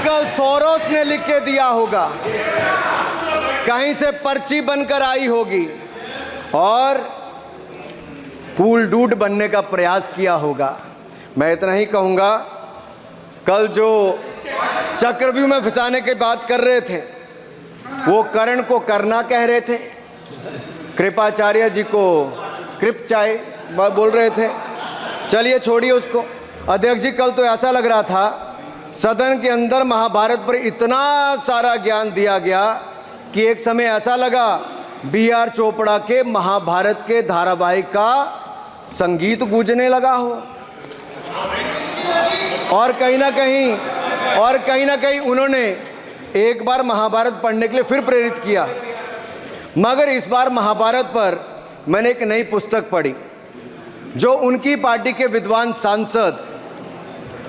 Uncle Soros ने लिख के दिया होगा, कहीं से पर्ची बनकर आई होगी और कूल डूड बनने का प्रयास किया होगा। मैं इतना ही कहूँगा, कल जो चक्रव्यूह में फंसाने की बात कर रहे थे वो कर्ण को करना कह रहे थे, कृपाचार्य जी को कृपचाय बोल रहे थे। चलिए छोड़िए उसको। अध्यक्ष जी, कल तो ऐसा लग रहा था सदन के अंदर महाभारत पर इतना सारा ज्ञान दिया गया कि एक समय ऐसा लगा B.R. चोपड़ा के महाभारत के धारावाहिक का संगीत गूंजने लगा हो। और कहीं ना कहीं उन्होंने एक बार महाभारत पढ़ने के लिए फिर प्रेरित किया। मगर इस बार महाभारत पर मैंने एक नई पुस्तक पढ़ी जो उनकी पार्टी के विद्वान सांसद,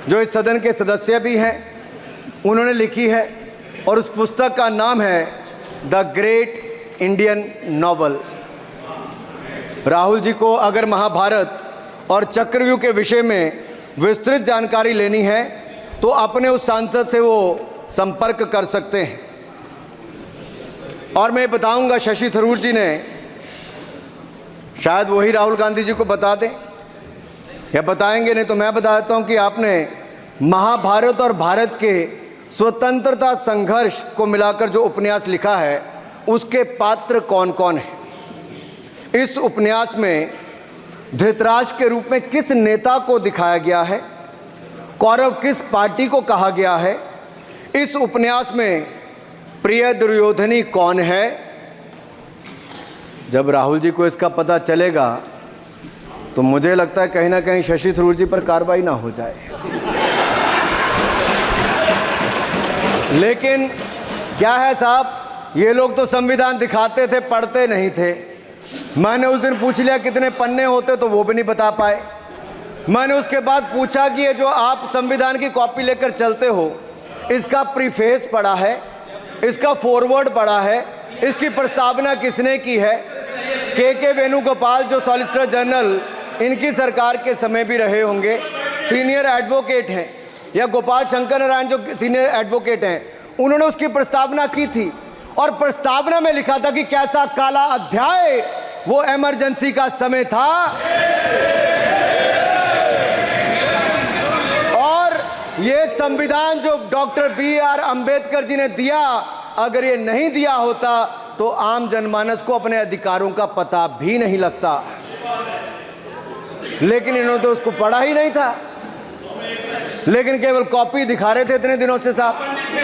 जो इस सदन के सदस्य भी हैं, उन्होंने लिखी है। और उस पुस्तक का नाम है the great Indian novel. Rahul ji को अगर महाभारत और चक्रव्यूह के विषय में विस्तृत जानकारी लेनी है तो अपने उस सांसद से वो संपर्क कर सकते हैं। और मैं बताऊंगा, शशि थरूर जी ने शायद वही राहुल गांधी जी को बता दें या बताएंगे, नहीं तो मैं बता देता हूं कि आपने महाभारत और भारत के स्वतंत्रता संघर्ष को मिलाकर जो उपन्यास लिखा है उसके पात्र कौन कौन हैं। इस उपन्यास में धृतराष्ट्र के रूप में किस नेता को दिखाया गया है, कौरव किस पार्टी को कहा गया है, इस उपन्यास में प्रिय दुर्योधनी कौन है। जब राहुल जी को इसका पता चलेगा तो मुझे लगता है कहीं ना कहीं शशि थरूर जी पर कार्रवाई ना हो जाए। लेकिन क्या है साहब, ये लोग तो संविधान दिखाते थे, पढ़ते नहीं थे। मैंने उस दिन पूछ लिया कितने पन्ने होते, तो वो भी नहीं बता पाए। मैंने उसके बाद पूछा कि ये जो आप संविधान की कॉपी लेकर चलते हो, इसका प्रीफेस पढ़ा है, इसका फॉरवर्ड पढ़ा है, इसकी प्रस्तावना किसने की है। के वेणुगोपाल जो सॉलिसिटर जनरल इनकी सरकार के समय भी रहे होंगे, सीनियर एडवोकेट हैं, या गोपाल शंकर नारायण जो सीनियर एडवोकेट हैं, उन्होंने उसकी प्रस्तावना की थी। और प्रस्तावना में लिखा था कि कैसा काला अध्याय वो इमरजेंसी का समय था। और ये संविधान जो डॉक्टर B.R. अंबेडकर जी ने दिया, अगर ये नहीं दिया होता तो आम जनमानस को अपने अधिकारों का पता भी नहीं लगता। लेकिन इन्होंने तो उसको पढ़ा ही नहीं था, लेकिन केवल कॉपी दिखा रहे थे इतने दिनों से साहब।